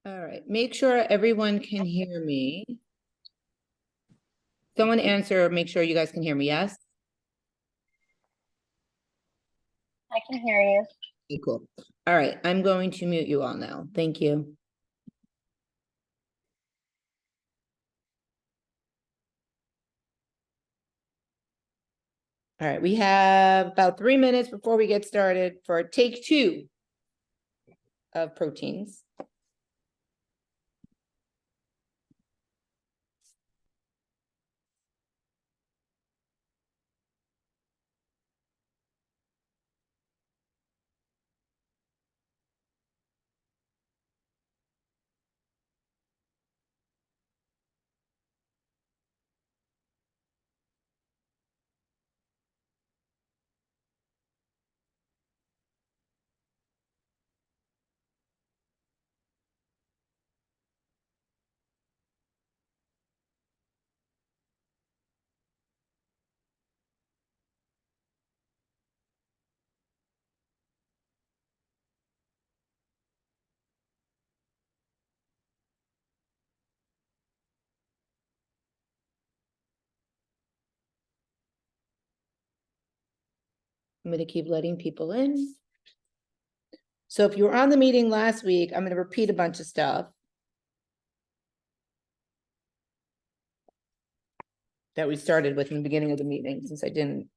All right, make sure everyone can hear me. Someone answer, make sure you guys can hear me, yes? I can hear you. Okay, cool. All right, I'm going to mute you all now. Thank you. All right, we have about 3 minutes before we get started for take 2 of proteins. I'm going to keep letting people in. So if you were on the meeting last week, I'm going to repeat a bunch of stuff that we started with in the beginning of the meeting, since I couldn't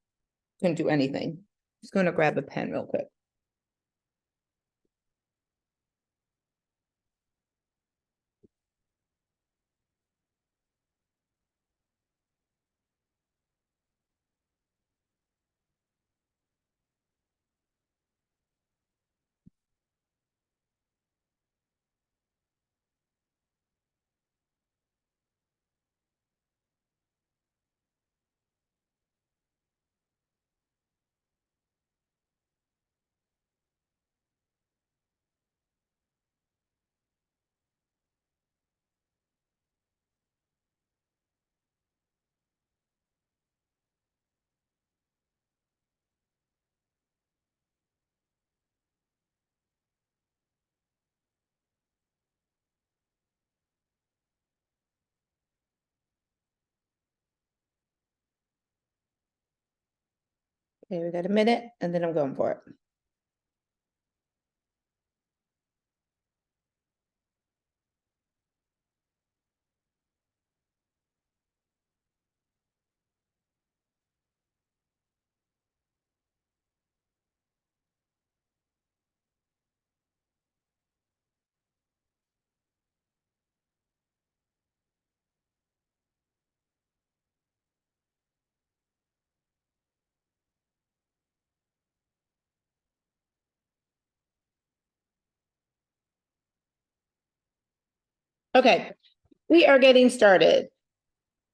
do anything. Just going to grab a pen real quick. Okay, we got a minute and then I'm going for it. Okay, we are getting started.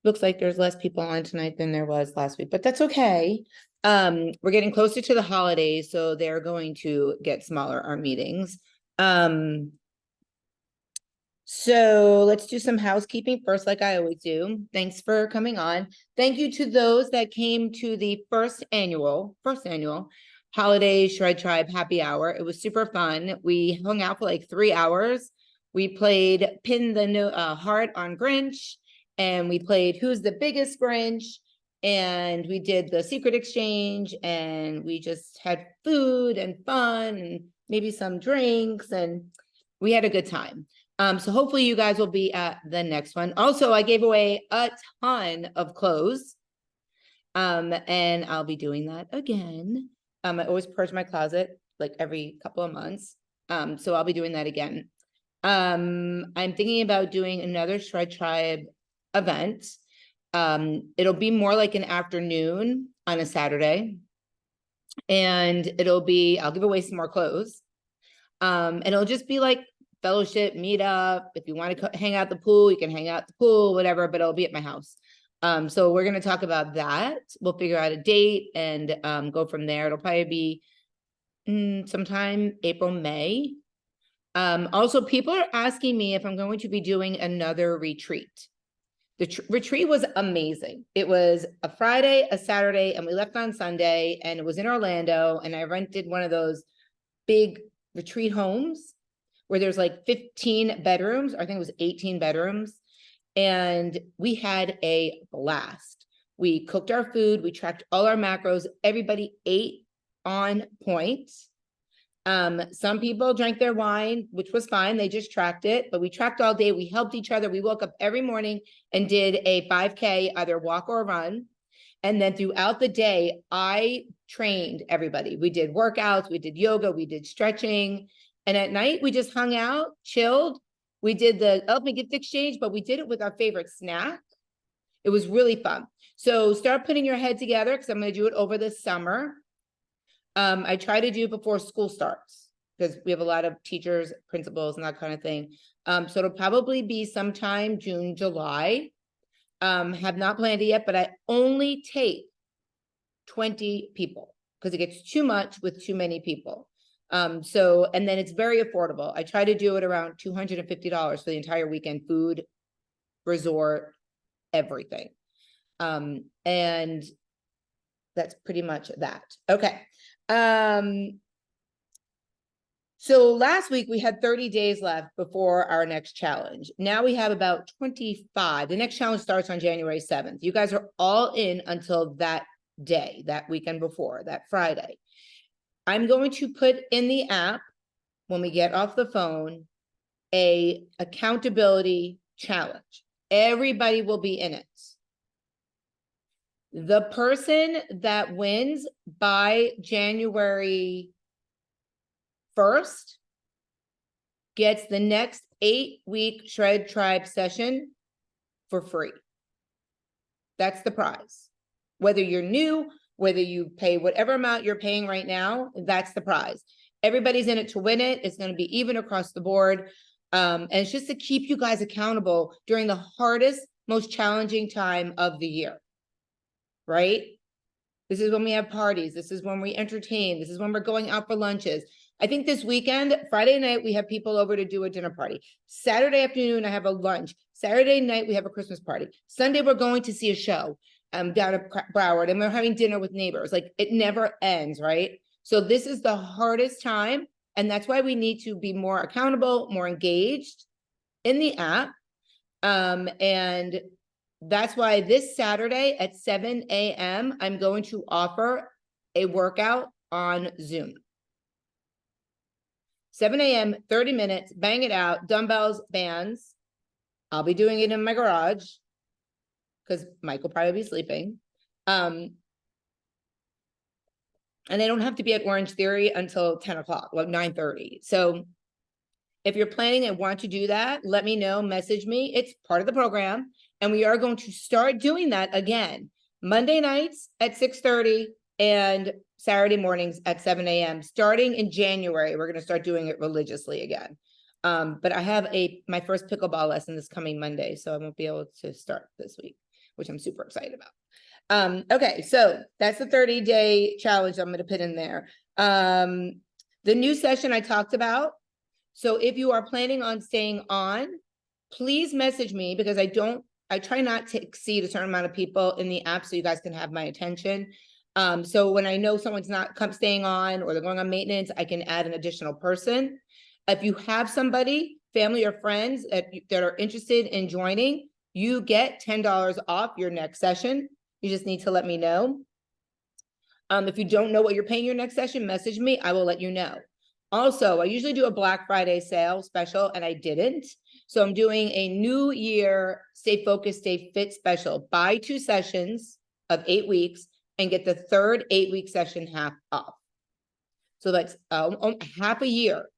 Looks like there's less people on tonight than there was last week, but that's okay. We're getting closer to the holidays, so they're going to get smaller, our meetings. So let's do some housekeeping first, like I always do. Thanks for coming on. Thank you to those that came to the first annual Holiday Shred Tribe Happy Hour. It was super fun. We hung out for like 3 hours. We played Pin the Heart on Grinch, and we played Who's the Biggest Grinch, and we did the secret exchange, and we just had food and fun and maybe some drinks, and we had a good time. So hopefully you guys will be at the next one. Also, I gave away a ton of clothes. And I'll be doing that again. I always purge my closet like every couple of months. So I'll be doing that again. I'm thinking about doing another Shred Tribe event. It'll be more like an afternoon on a Saturday. And I'll give away some more clothes. And it'll just be like fellowship, meet up. If you want to hang out at the pool, you can hang out at the pool, whatever, but it'll be at my house. So we're going to talk about that. We'll figure out a date and go from there. It'll probably be sometime April, May. Also, people are asking me if I'm going to be doing another retreat. The retreat was amazing. It was a Friday, a Saturday, and we left on Sunday, and it was in Orlando, and I rented one of those big retreat homes where there's like 15 bedrooms, or I think it was 18 bedrooms. And we had a blast. We cooked our food, we tracked all our macros, everybody ate on point. Some people drank their wine, which was fine. They just tracked it, but we tracked all day. We helped each other. We woke up every morning and did a 5K, either walk or run. And then throughout the day, I trained everybody. We did workouts, we did yoga, we did stretching. And at night, we just hung out, chilled. We did the ultimate gift exchange, but we did it with our favorite snack. It was really fun. So start putting your head together, because I'm going to do it over the summer. I try to do it before school starts, because we have a lot of teachers, principals, and that kind of thing. So it'll probably be sometime June, July. Have not planned it yet, but I only take 20 people because it gets too much with too many people. And then it's very affordable. I try to do it around $250 for the entire weekend, food, resort, everything. And that's pretty much that. Okay. So last week we had 30 days left before our next challenge. Now we have about 25. The next challenge starts on January 7th. You guys are all in until that day, that weekend before, that Friday. I'm going to put in the app, when we get off the phone, a accountability challenge. Everybody will be in it. The person that wins by January 1st gets the next 8-week Shred Tribe session for free. That's the prize. Whether you're new, whether you pay whatever amount you're paying right now, that's the prize. Everybody's in it to win it. It's going to be even across the board. And it's just to keep you guys accountable during the hardest, most challenging time of the year, right? This is when we have parties. This is when we entertain. This is when we're going out for lunches. I think this weekend, Friday night, we have people over to do a dinner party. Saturday afternoon, I have a lunch. Saturday night, we have a Christmas party. Sunday, we're going to see a show down at Broward, and we're having dinner with neighbors. Like, it never ends, right? So this is the hardest time, and that's why we need to be more accountable, more engaged in the app. And that's why this Saturday at 7 a.m., I'm going to offer a workout on Zoom. 7 a.m., 30 minutes, bang it out, dumbbells, bands. I'll be doing it in my garage because Mike will probably be sleeping. And I don't have to be at Orange Theory until 10 o'clock, well, 9:30. So if you're planning and want to do that, let me know, message me. It's part of the program. And we are going to start doing that again, Monday nights at 6:30 and Saturday mornings at 7 a.m. Starting in January, we're going to start doing it religiously again. But I have my first pickleball lesson this coming Monday, so I won't be able to start this week, which I'm super excited about. Okay, so that's the 30-day challenge I'm going to put in there. The new session I talked about. So if you are planning on staying on, please message me, because I try not to exceed a certain amount of people in the app so you guys can have my attention. So when I know someone's not staying on, or they're going on maintenance, I can add an additional person. If you have somebody, family or friends that are interested in joining, you get $10 off your next session. You just need to let me know. If you don't know what you're paying your next session, message me. I will let you know. Also, I usually do a Black Friday sale special, and I didn't. So I'm doing a New Year Stay Focused, Stay Fit special. Buy 2 sessions of 8 weeks and get the third 8-week session half off. So that's half a year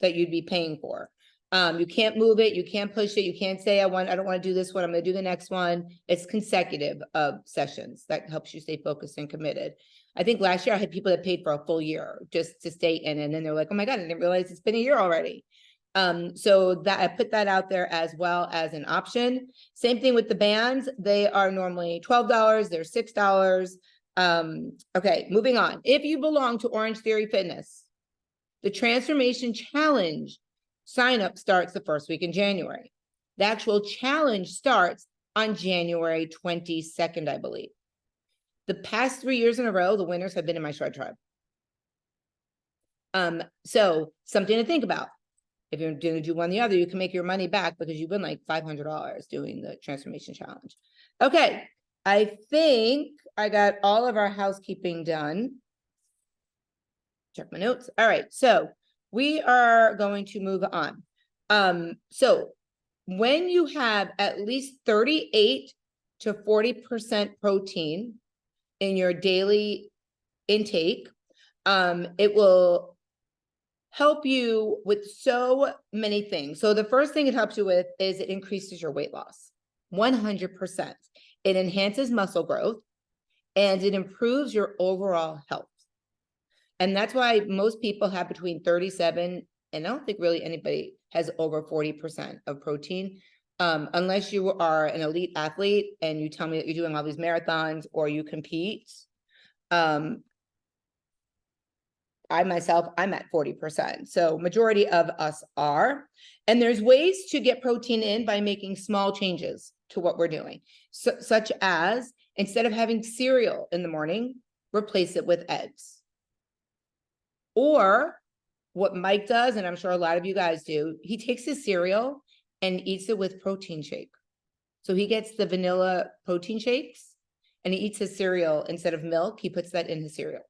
that you'd be paying for. You can't move it, you can't push it, you can't say I don't want to do this one, I'm going to do the next one. It's consecutive of sessions that helps you stay focused and committed. I think last year I had people that paid for a full year just to stay in, and then they're like, oh my God, I didn't realize it's been a year already. So that I put that out there as well as an option. Same thing with the bands. They are normally $12, they're $6. Okay, moving on. If you belong to Orange Theory Fitness, the Transformation Challenge sign up starts the first week in January. The actual challenge starts on January 22nd, I believe. The past 3 years in a row, the winners have been in my Shred Tribe. So something to think about. If you're gonna do one or the other, you can make your money back because you win like $500 doing the transformation challenge. Okay, I think I got all of our housekeeping done. Check my notes. All right, so we are going to move on. So when you have at least 38 to 40% protein in your daily intake, it will help you with so many things. So the first thing it helps you with is it increases your weight loss, 100%. It enhances muscle growth and it improves your overall health. And that's why most people have between 37, and I don't think really anybody has over 40% of protein, unless you are an elite athlete and you tell me that you're doing all these marathons or you compete. I myself, I'm at 40%. So majority of us are. And there's ways to get protein in by making small changes to what we're doing. So, such as instead of having cereal in the morning, replace it with eggs. Or what Mike does, and I'm sure a lot of you guys do, he takes his cereal and eats it with protein shake. So he gets the vanilla protein shakes and he eats his cereal instead of milk. He puts that in his cereal.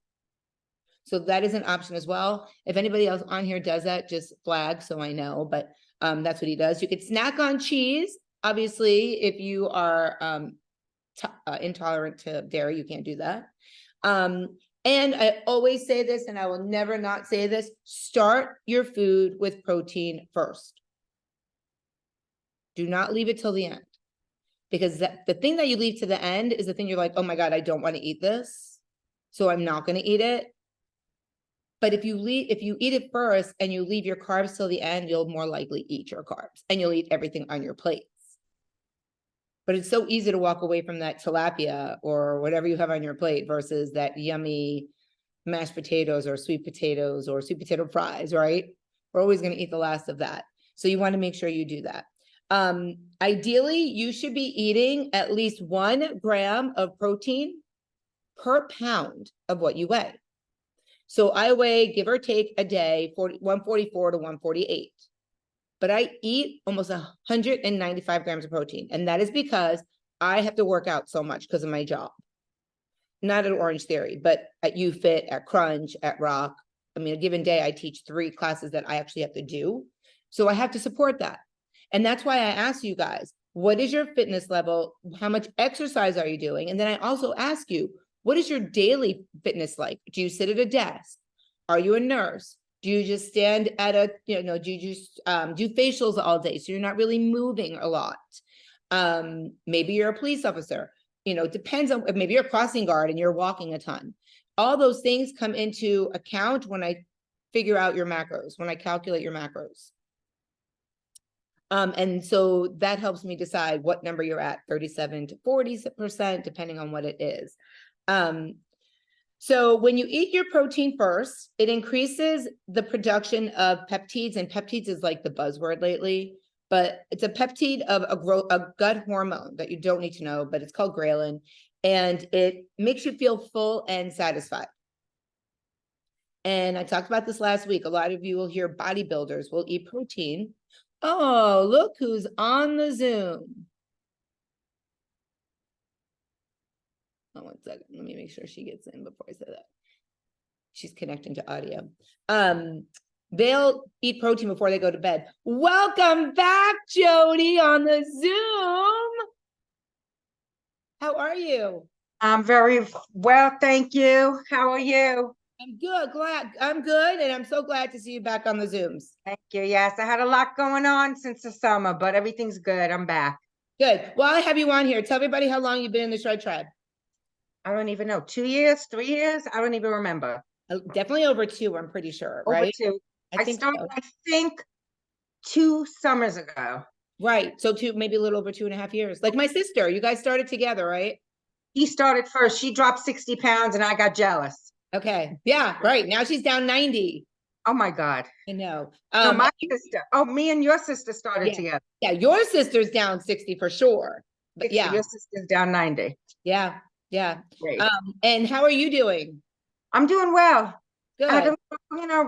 So that is an option as well. If anybody else on here does that, just flag so I know, but that's what he does. You could snack on cheese. Obviously, if you are intolerant to dairy, you can't do that. And I always say this, and I will never not say this, start your food with protein first. Do not leave it till the end. Because the thing that you leave to the end is the thing you're like, oh my God, I don't want to eat this, so I'm not going to eat it. But if you eat it first and you leave your carbs till the end, you'll more likely eat your carbs and you'll eat everything on your plates. But it's so easy to walk away from that tilapia or whatever you have on your plate versus that yummy mashed potatoes or sweet potato fries, right? We're always going to eat the last of that. So you want to make sure you do that. Ideally, you should be eating at least 1 gram of protein per pound of what you weigh. So I weigh, give or take a day, 144 to 148. But I eat almost 195 grams of protein. And that is because I have to work out so much because of my job. Not at Orange Theory, but at UFit, at Crunch, at Rock. I mean, a given day, I teach 3 classes that I actually have to do. So I have to support that. And that's why I ask you guys, what is your fitness level? How much exercise are you doing? And then I also ask you, what is your daily fitness like? Do you sit at a desk? Are you a nurse? Do you just stand at a, do you just do facials all day? So you're not really moving a lot. Maybe you're a police officer. It depends on, maybe you're a crossing guard and you're walking a ton. All those things come into account when I figure out your macros, when I calculate your macros. And so that helps me decide what number you're at, 37 to 40%, depending on what it is. So when you eat your protein first, it increases the production of peptides, and peptides is like the buzzword lately, but it's a peptide of a gut hormone that you don't need to know, but it's called ghrelin, and it makes you feel full and satisfied. And I talked about this last week. A lot of you will hear bodybuilders will eat protein. Oh, look who's on the Zoom. Oh, 1 second. Let me make sure she gets in before I say that. She's connecting to audio. They'll eat protein before they go to bed. Welcome back, Jody, on the Zoom. How are you? I'm very well, thank you. How are you? I'm good. I'm good, and I'm so glad to see you back on the Zooms. Thank you. Yes, I had a lot going on since the summer, but everything's good. I'm back. Good. Well, I have you on here. Tell everybody how long you've been in the Shred Tribe. I don't even know. 2 years, 3 years? I don't even remember. Definitely over 2, I'm pretty sure, Over right? 2. I think started, so. I think 2 summers ago. Right. So maybe a little over 2.5 years. Like my sister, you guys started together, right? He started first. She dropped 60 pounds and I got jealous. Okay. Yeah, right. Now she's down 90. Oh my God. I know. No, my sister. Oh, me and your sister started together. Yeah, your sister's down 60 for sure. But 60, yeah. your sister's down 90. Yeah. Great. And how are you doing? I'm doing well. I had Good, a,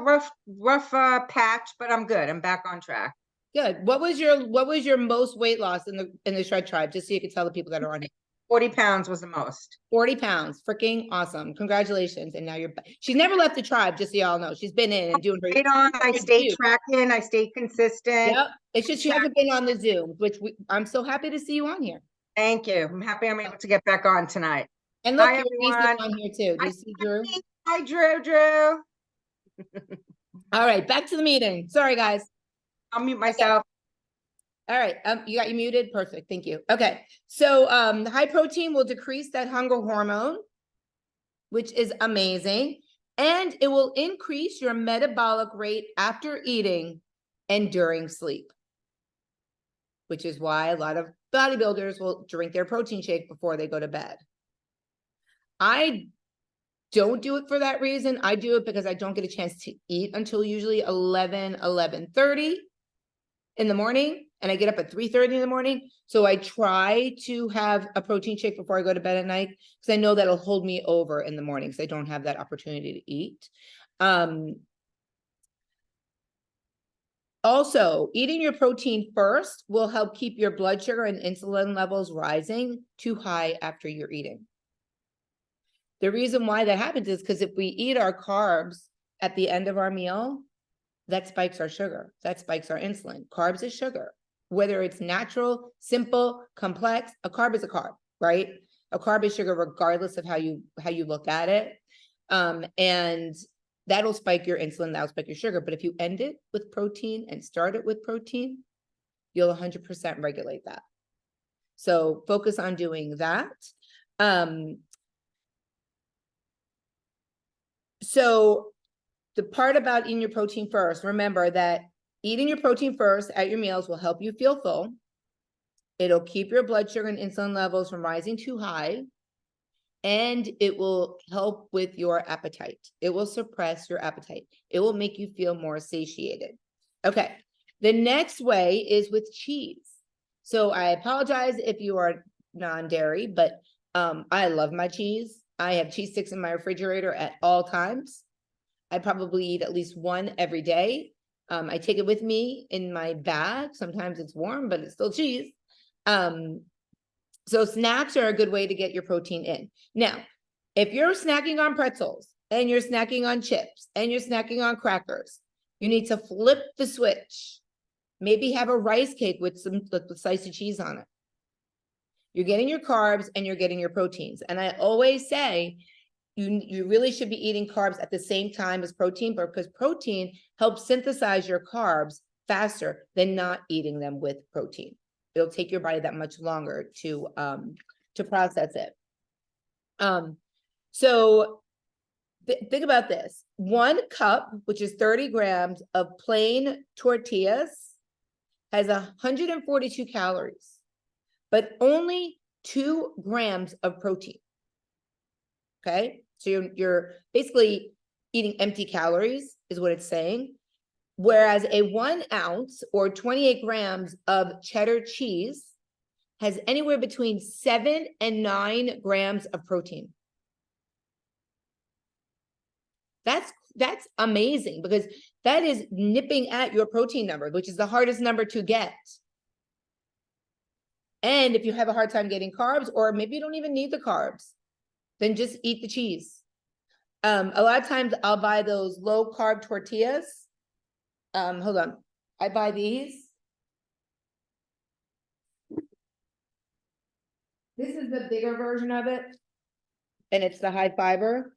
rough patch, but I'm good. I'm back on track. good. What was your most weight loss in the Shred Tribe? Just so you can tell the people that are on here. 40 pounds was the most. 40 pounds, freaking awesome. Congratulations. And now she's never left the tribe, just so y'all know. She's been in and doing her. Stayed on, I her stayed due. tracking, I stayed consistent. Yep. It's just she hasn't been on the Zoom, which I'm so happy to see you on here. Thank you. I'm happy I'm able to get back on tonight. And look, Hi, your niece is everyone. on here too. Do you see Drew? Hi, Drew. All right, back to the meeting. Sorry, guys. I'll mute myself. All right, you got you muted. Perfect. Thank you. Okay, so the high protein will decrease that hunger hormone, which is amazing, and it will increase your metabolic rate after eating and during sleep, which is why a lot of bodybuilders will drink their protein shake before they go to bed. I don't do it for that reason. I do it because I don't get a chance to eat until usually 11:30 in the morning, and I get up at 3:30 in the morning. So I try to have a protein shake before I go to bed at night, because I know that'll hold me over in the morning, because I don't have that opportunity to eat. Also, eating your protein first will help keep your blood sugar and insulin levels rising too high after you're eating. The reason why that happens is because if we eat our carbs at the end of our meal, that spikes our sugar, that spikes our insulin. Carbs is sugar, whether it's natural, simple, complex. A carb is a carb, right? A carb is sugar regardless of how you look at it. And that'll spike your insulin, that'll spike your sugar. But if you end it with protein and start it with protein, you'll 100% regulate that. So focus on doing that. So the part about eating your protein first, remember that eating your protein first at your meals will help you feel full. It'll keep your blood sugar and insulin levels from rising too high. And it will help with your appetite. It will suppress your appetite. It will make you feel more satiated. Okay, the next way is with cheese. So I apologize if you are non-dairy, but I love my cheese. I have cheese sticks in my refrigerator at all times. I probably eat at least one every day. I take it with me in my bag. Sometimes it's warm, but it's still cheese. So snacks are a good way to get your protein in. Now, if you're snacking on pretzels and you're snacking on chips and you're snacking on crackers, you need to flip the switch. Maybe have a rice cake with some slice of cheese on it. You're getting your carbs and you're getting your proteins. And I always say, you really should be eating carbs at the same time as protein, because protein helps synthesize your carbs faster than not eating them with protein. It'll take your body that much longer to process it. So think about this. 1 cup, which is 30 grams of plain tortillas, has 142 calories, but only 2 grams of protein. Okay, so you're basically eating empty calories is what it's saying. Whereas a 1 ounce or 28 grams of cheddar cheese has anywhere between 7 and 9 grams of protein. That's amazing, because that is nipping at your protein number, which is the hardest number to get. And if you have a hard time getting carbs, or maybe you don't even need the carbs, then just eat the cheese. A lot of times I'll buy those low carb tortillas. Hold on. I buy these. This is the bigger version of it, and it's the high fiber.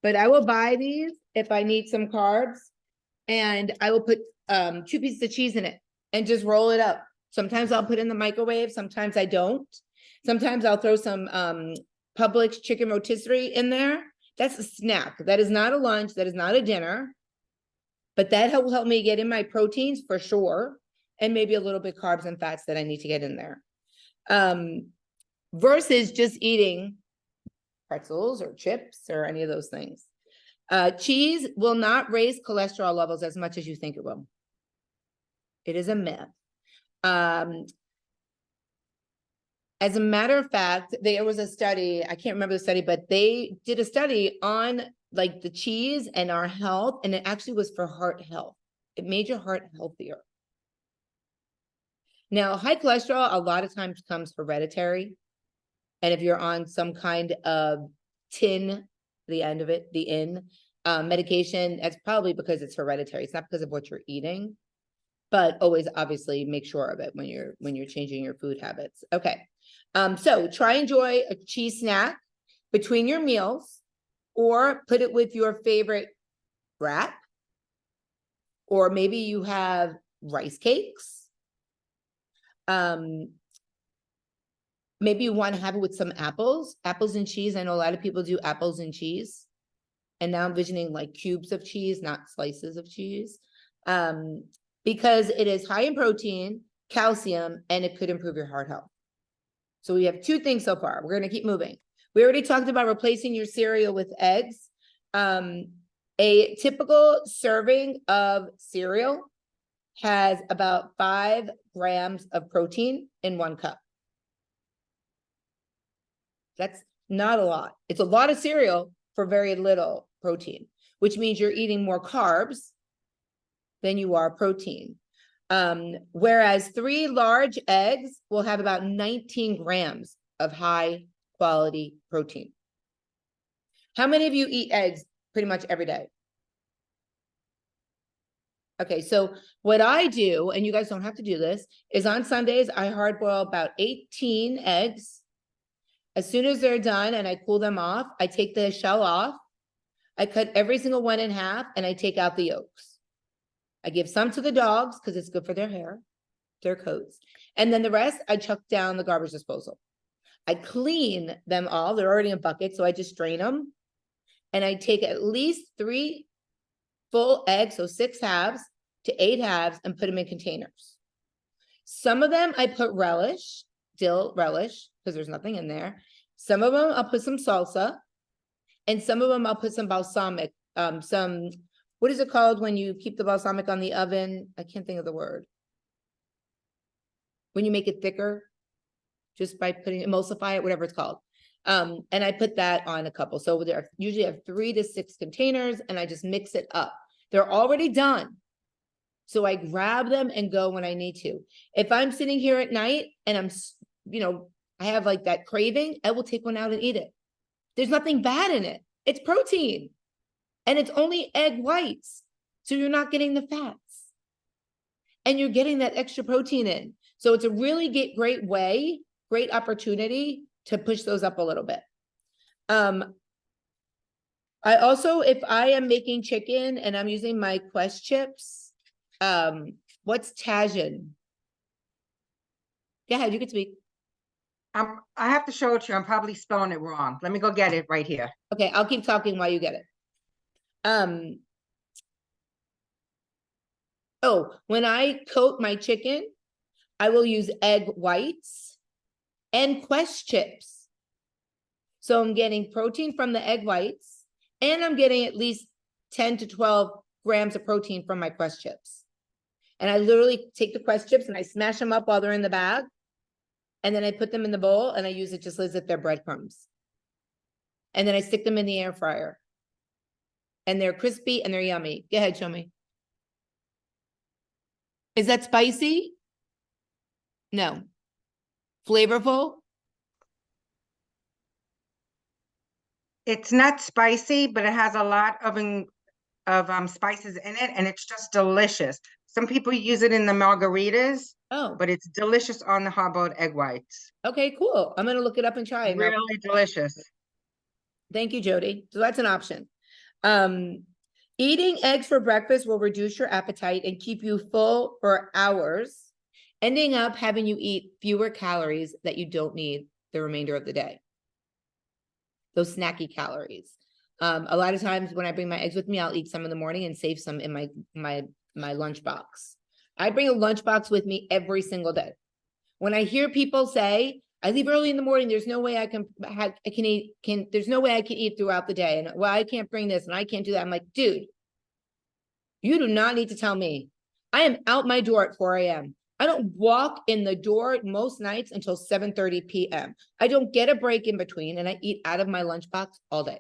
But I will buy these if I need some carbs, and I will put 2 pieces of cheese in it and just roll it up. Sometimes I'll put it in the microwave, sometimes I don't. Sometimes I'll throw some Publix chicken rotisserie in there. That's a snack. That is not a lunch. That is not a dinner. But that will help me get in my proteins for sure, and maybe a little bit carbs and fats that I need to get in there. Versus just eating pretzels or chips or any of those things. Cheese will not raise cholesterol levels as much as you think it will. It is a myth. As a matter of fact, there was a study, I can't remember the study, but they did a study on like the cheese and our health, and it actually was for heart health. It made your heart healthier. Now, high cholesterol a lot of times comes hereditary. And if you're on some kind of tin, the end of it, the in medication, that's probably because it's hereditary. It's not because of what you're eating, but always obviously make sure of it when you're changing your food habits. Okay. So try enjoy a cheese snack between your meals, or put it with your favorite wrap, or maybe you have rice cakes. Maybe you want to have it with some apples and cheese. I know a lot of people do apples and cheese. And now I'm envisioning like cubes of cheese, not slices of cheese. Because it is high in protein, calcium, and it could improve your heart health. So we have 2 things so far. We're going to keep moving. We already talked about replacing your cereal with eggs. A typical serving of cereal has about 5 grams of protein in 1 cup. That's not a lot. It's a lot of cereal for very little protein, which means you're eating more carbs than you are protein. Whereas 3 large eggs will have about 19 grams of high quality protein. How many of you eat eggs pretty much every day? Okay, so what I do, and you guys don't have to do this, is on Sundays, I hard boil about 18 eggs. As soon as they're done and I cool them off, I take the shell off. I cut every single one in half and I take out the yolks. I give some to the dogs because it's good for their hair, their coats. And then the rest, I chuck down the garbage disposal. I clean them all. They're already in a bucket, so I just drain them. And I take at least 3 full eggs, so 6 halves to 8 halves, and put them in containers. Some of them I put relish, dill relish, because there's nothing in there. Some of them I'll put some salsa, and some of them I'll put some balsamic, what is it called when you keep the balsamic on the oven? I can't think of the word. When you make it thicker, just by putting, emulsify it, whatever it's called. And I put that on a couple. So there usually have 3 to 6 containers, and I just mix it up. They're already done. So I grab them and go when I need to. If I'm sitting here at night and I'm, I have like that craving, I will take one out and eat it. There's nothing bad in it. It's protein. And it's only egg whites. So you're not getting the fats. And you're getting that extra protein in. So it's a really great way, great opportunity to push those up a little bit. I also, if I am making chicken and I'm using my Quest chips, what's Tajin? Go ahead, you can speak. I have to show it to you. I'm probably spelling it wrong. Let me go get it right here. Okay, I'll keep talking while you get it. Oh, when I coat my chicken, I will use egg whites and Quest chips. So I'm getting protein from the egg whites, and I'm getting at least 10 to 12 grams of protein from my Quest chips. And I literally take the Quest chips and I smash them up while they're in the bag. And then I put them in the bowl and I use it just as if they're breadcrumbs. And then I stick them in the air fryer. And they're crispy and they're yummy. Go ahead, show me. Is that spicy? No. Flavorful? It's not spicy, but it has a lot of spices in it, and it's just delicious. Some people use it in the margaritas, but it's delicious on the hard-boiled egg whites. Okay, cool. I'm gonna look it up and try it. Really delicious. Thank you, Jody. So that's an option. Eating eggs for breakfast will reduce your appetite and keep you full for hours, ending up having you eat fewer calories that you don't need the remainder of the day. Those snacky calories. A lot of times when I bring my eggs with me, I'll eat some in the morning and save some in my lunchbox. I bring a lunchbox with me every single day. When I hear people say, I leave early in the morning, there's no way I can eat, there's no way I can eat throughout the day. And well, I can't bring this and I can't do that. I'm like, dude, you do not need to tell me. I am out my door at 4 a.m. I don't walk in the door most nights until 7:30 p.m. I don't get a break in between, and I eat out of my lunchbox all day.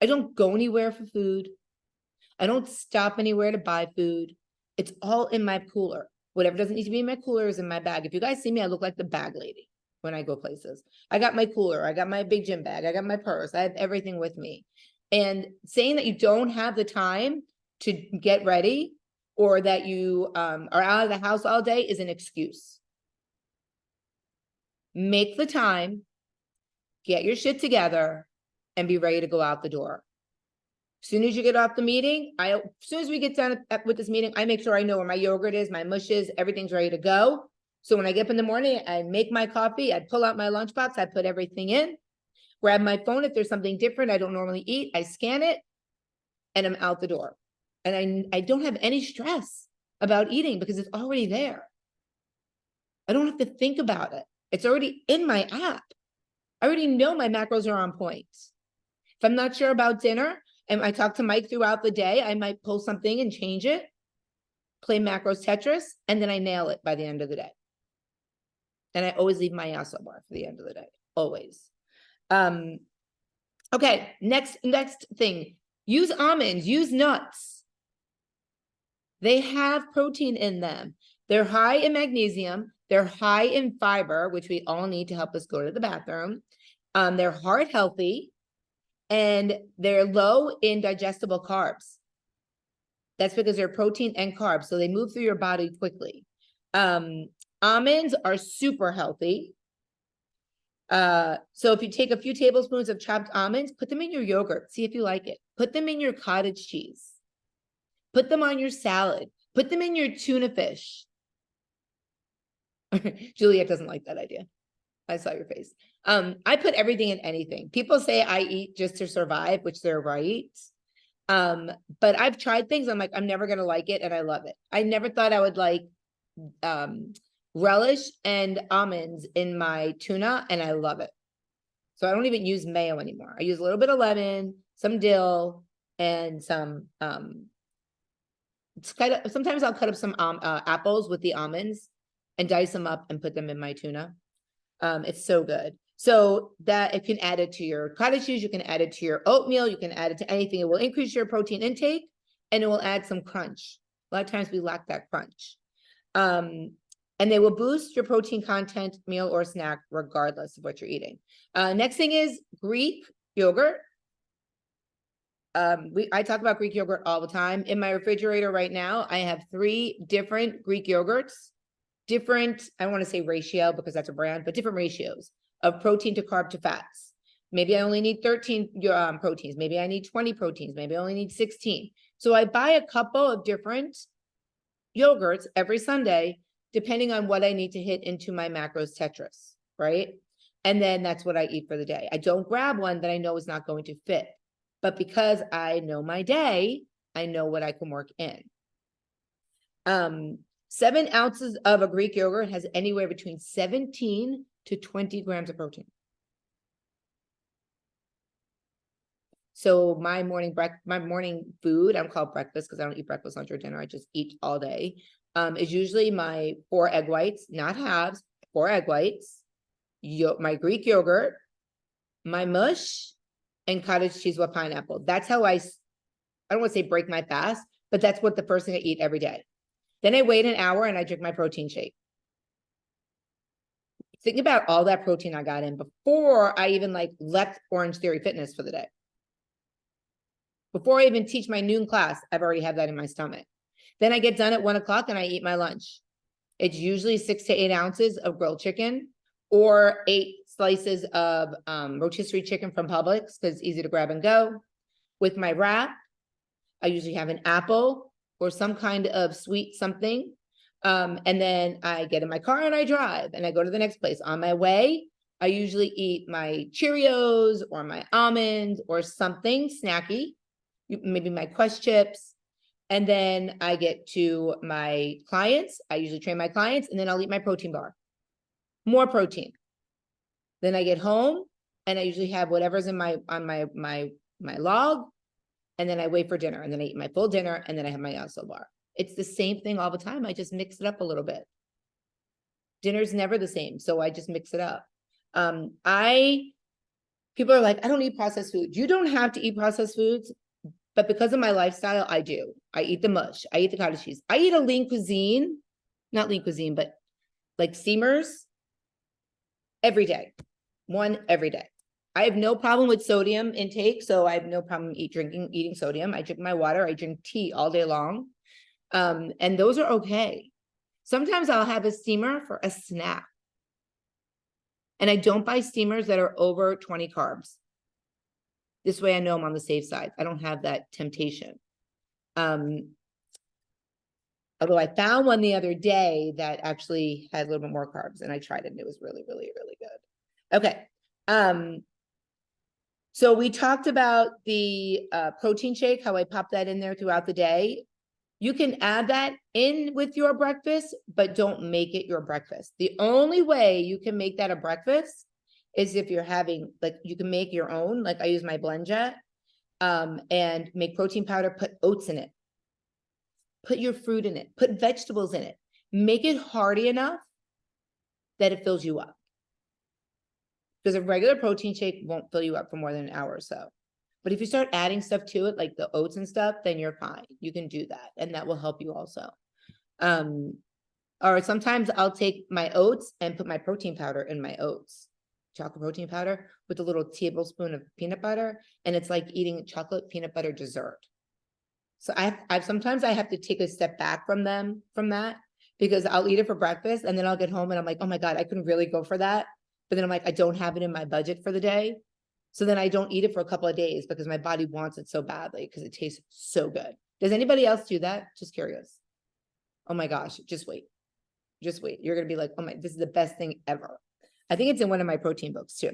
I don't go anywhere for food. I don't stop anywhere to buy food. It's all in my cooler. Whatever doesn't need to be in my cooler is in my bag. If you guys see me, I look like the bag lady when I go places. I got my cooler, I got my big gym bag, I got my purse, I have everything with me. And saying that you don't have the time to get ready or that you are out of the house all day is an excuse. Make the time, get your shit together, and be ready to go out the door. As soon as you get off the meeting, as soon as we get done with this meeting, I make sure I know where my yogurt is, my mush is, everything's ready to go. So when I get up in the morning, I make my coffee, I pull out my lunchbox, I put everything in, grab my phone. If there's something different I don't normally eat, I scan it, and I'm out the door. And I don't have any stress about eating because it's already there. I don't have to think about it. It's already in my app. I already know my macros are on point. If I'm not sure about dinner, and I talk to Mike throughout the day, I might pull something and change it, play macros Tetris, and then I nail it by the end of the day. And I always leave my yasso bar for the end of the day, always. Okay, next thing, use almonds, use nuts. They have protein in them. They're high in magnesium. They're high in fiber, which we all need to help us go to the bathroom. They're heart healthy. And they're low in digestible carbs. That's because they're protein and carbs, so they move through your body quickly. Almonds are super healthy. So if you take a few tablespoons of chopped almonds, put them in your yogurt, see if you like it. Put them in your cottage cheese. Put them on your salad. Put them in your tuna fish. Juliet doesn't like that idea. I saw your face. I put everything in anything. People say I eat just to survive, which they're right. But I've tried things. I'm like, I'm never going to like it. And I love it. I never thought I would like, relish and almonds in my tuna. And I love it. So I don't even use mayo anymore. I use a little bit of lemon, some dill, and some, sometimes I'll cut up some, apples with the almonds and dice them up and put them in my tuna. It's so good. So that it can add it to your cottage cheese, you can add it to your oatmeal, you can add it to anything. It will increase your protein intake and it will add some crunch. A lot of times we lack that crunch. And they will boost your protein content, meal or snack, regardless of what you're eating. Next thing is Greek yogurt. I talk about Greek yogurt all the time. In my refrigerator right now, I have 3 different Greek yogurts. Different, I don't want to say ratio because that's a brand, but different ratios of protein to carb to fats. Maybe I only need 13 proteins. Maybe I need 20 proteins. Maybe I only need 16. So I buy a couple of different yogurts every Sunday, depending on what I need to hit into my macros Tetris, right? And then that's what I eat for the day. I don't grab one that I know is not going to fit. But because I know my day, I know what I can work in. 7 ounces of a Greek yogurt has anywhere between 17 to 20 grams of protein. So my morning food, I don't call it breakfast because I don't eat breakfast, lunch, or dinner. I just eat all day. Is usually my 4 egg whites, not halves, 4 egg whites, my Greek yogurt, my mush, and cottage cheese with pineapple. That's how I don't want to say break my fast, but that's what the first thing I eat every day. Then I wait an hour and I drink my protein shake. Think about all that protein I got in before I even left Orange Theory Fitness for the day. Before I even teach my noon class, I've already had that in my stomach. Then I get done at 1 o'clock and I eat my lunch. It's usually 6 to 8 ounces of grilled chicken or 8 slices of rotisserie chicken from Publix because it's easy to grab and go. With my wrap, I usually have an apple or some kind of sweet something. And then I get in my car and I drive and I go to the next place. On my way, I usually eat my Cheerios or my almonds or something snacky, maybe my Quest chips. And then I get to my clients. I usually train my clients and then I'll eat my protein bar. More protein. Then I get home and I usually have whatever's in my log. And then I wait for dinner and then I eat my full dinner and then I have my yasso bar. It's the same thing all the time. I just mix it up a little bit. Dinner's never the same, so I just mix it up. I People are like, I don't eat processed foods. You don't have to eat processed foods, but because of my lifestyle, I do. I eat the mush. I eat the cottage cheese. I eat a lean cuisine, not lean cuisine, but like steamers every day. One every day. I have no problem with sodium intake, so I have no problem eating sodium. I drink my water. I drink tea all day long. And those are okay. Sometimes I'll have a steamer for a snack. And I don't buy steamers that are over 20 carbs. This way I know I'm on the safe side. I don't have that temptation. Although I found one the other day that actually had a little bit more carbs, and I tried it and it was really, really, really good. Okay. So we talked about the protein shake, how I pop that in there throughout the day. You can add that in with your breakfast, but don't make it your breakfast. The only way you can make that a breakfast is if you're having, like, you can make your own, like I use my BlendJet, and make protein powder, put oats in it. Put your fruit in it, put vegetables in it. Make it hearty enough that it fills you up. Because a regular protein shake won't fill you up for more than an hour or so. But if you start adding stuff to it, like the oats and stuff, then you're fine. You can do that, and that will help you also. Or sometimes I'll take my oats and put my protein powder in my oats, chocolate protein powder, with a little tablespoon of peanut butter, and it's like eating chocolate peanut butter dessert. So I've sometimes I have to take a step back from that, because I'll eat it for breakfast and then I'll get home and I'm like, oh my God, I couldn't really go for that. But then I'm like, I don't have it in my budget for the day. So then I don't eat it for a couple of days because my body wants it so badly because it tastes so good. Does anybody else do that? Just curious. Oh my gosh, just wait. Just wait. You're going to be like, oh my, this is the best thing ever. I think it's in one of my protein books too.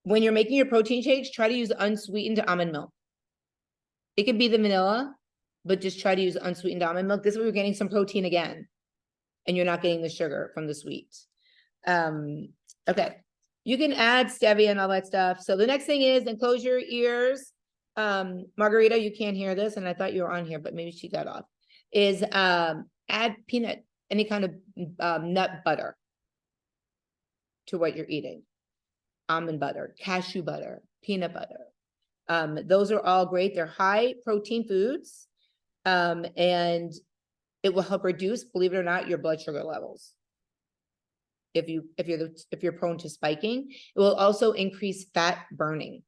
When you're making your protein shakes, try to use unsweetened almond milk. It could be the vanilla, but just try to use unsweetened almond milk. This way you're getting some protein again, and you're not getting the sugar from the sweet. Okay. You can add stevia and all that stuff. So the next thing is, and close your ears. Margarita, you can't hear this, and I thought you were on here, but maybe she got off. Is add peanut, any kind of nut butter to what you're eating. Almond butter, cashew butter, peanut butter. Those are all great. They're high protein foods. And it will help reduce, believe it or not, your blood sugar levels. If you're prone to spiking, it will also increase fat burning.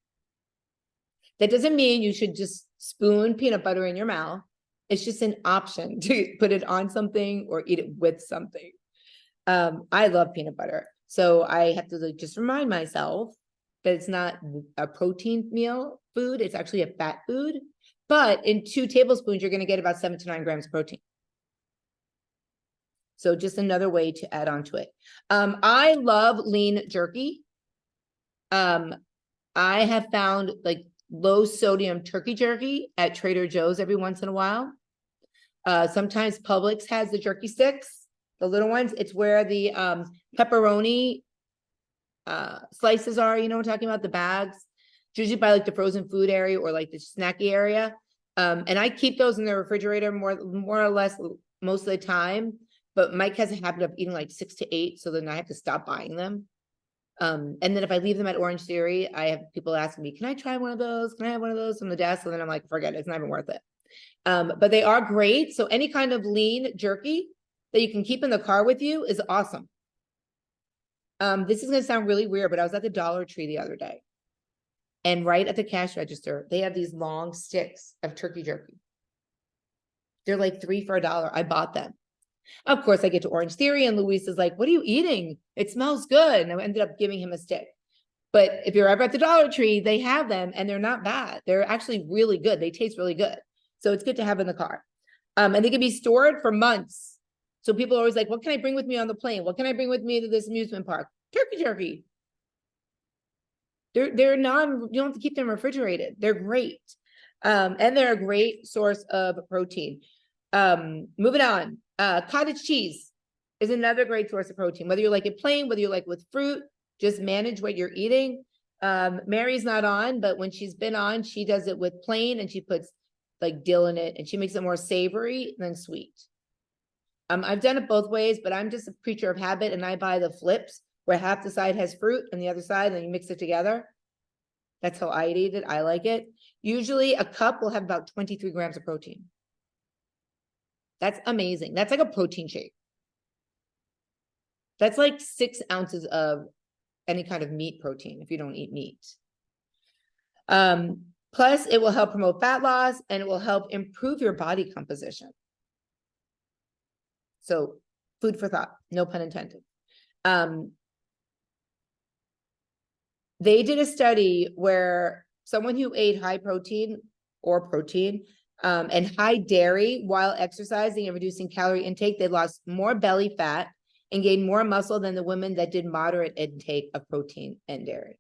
That doesn't mean you should just spoon peanut butter in your mouth. It's just an option to put it on something or eat it with something. I love peanut butter. So I have to just remind myself that it's not a protein meal food. It's actually a fat food. But in 2 tablespoons, you're going to get about 7 to 9 grams of protein. So just another way to add on to it. I love lean jerky. I have found like low sodium turkey jerky at Trader Joe's every once in a while. Sometimes Publix has the jerky sticks, the little ones. It's where the pepperoni slices are, you know what I'm talking about, the bags. It's usually by like the frozen food area or like the snacky area. And I keep those in the refrigerator more or less most of the time. But Mike has a habit of eating like 6 to 8, so then I have to stop buying them. And then if I leave them at Orange Theory, I have people asking me, can I try one of those? Can I have one of those from the desk? And then I'm like, forget it, it's not even worth it. But they are great. So any kind of lean jerky that you can keep in the car with you is awesome. This is going to sound really weird, but I was at the Dollar Tree the other day. And right at the cash register, they have these long sticks of turkey jerky. They're like 3 for $1. I bought them. Of course, I get to Orange Theory and Luis is like, what are you eating? It smells good. And I ended up giving him a stick. But if you're ever at the Dollar Tree, they have them and they're not bad. They're actually really good. They taste really good. So it's good to have in the car. And they can be stored for months. So people are always like, what can I bring with me on the plane? What can I bring with me to this amusement park? Turkey jerky. They're not, you don't have to keep them refrigerated. They're great. And they're a great source of protein. Moving on. Cottage cheese is another great source of protein, whether you like it plain, whether you like with fruit, just manage what you're eating. Mary's not on, but when she's been on, she does it with plain and she puts like dill in it and she makes it more savory than sweet. I've done it both ways, but I'm just a creature of habit and I buy the flips where half the side has fruit and the other side, and then you mix it together. That's how I eat it. I like it. Usually a cup will have about 23 grams of protein. That's amazing. That's like a protein shake. That's like 6 ounces of any kind of meat protein if you don't eat meat. Plus, it will help promote fat loss and it will help improve your body composition. So, food for thought, no pun intended. They did a study where someone who ate high protein and high dairy while exercising and reducing calorie intake, they lost more belly fat and gained more muscle than the women that did moderate intake of protein and dairy.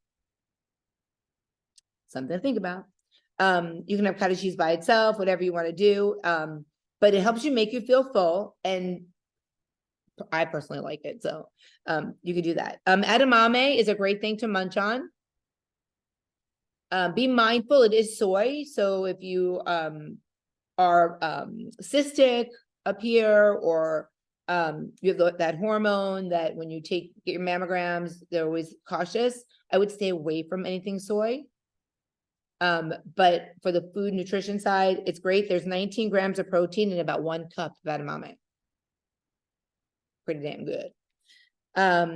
Something to think about. You can have cottage cheese by itself, whatever you want to do. But it helps you make you feel full. And I personally like it. So you can do that. Edamame is a great thing to munch on. Be mindful, it is soy. So if you are cystic up here, or you have that hormone that when you get your mammograms, they're always cautious. I would stay away from anything soy. But for the food nutrition side, it's great. There's 19 grams of protein in about 1 cup of edamame. Pretty damn good.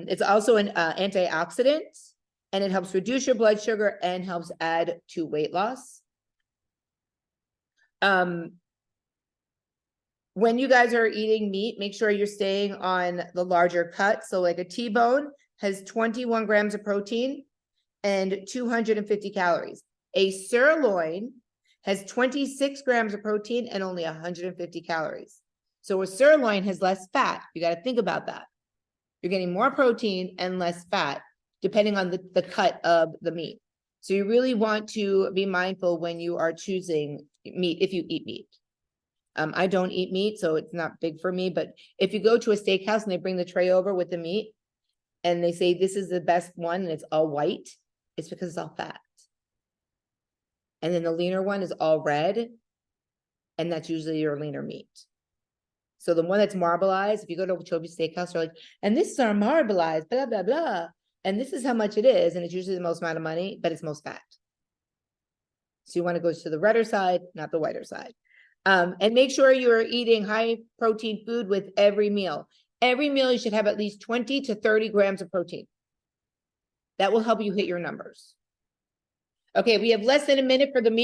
It's also an antioxidant, and it helps reduce your blood sugar and helps add to weight loss. When you guys are eating meat, make sure you're staying on the larger cut. So like a T-bone has 21 grams of protein and 250 calories. A sirloin has 26 grams of protein and only 150 calories. So a sirloin has less fat. You got to think about that. You're getting more protein and less fat, depending on the cut of the meat. So you really want to be mindful when you are choosing meat, if you eat meat. I don't eat meat, so it's not big for me. But if you go to a steakhouse and they bring the tray over with the meat and they say this is the best one and it's all white, it's because it's all fat. And then the leaner one is all red, and that's usually your leaner meat. So the one that's marbleized, if you go to a Chobi Steakhouse, they're like, and this is our marbleized, blah, blah, blah. And this is how much it is. And it's usually the most amount of money, but it's most fat. So you want to go to the redder side, not the whiter side. And make sure you are eating high protein food with every meal. Every meal you should have at least 20 to 30 grams of protein. That will help you hit your numbers. Okay, we have less than a minute for the meeting.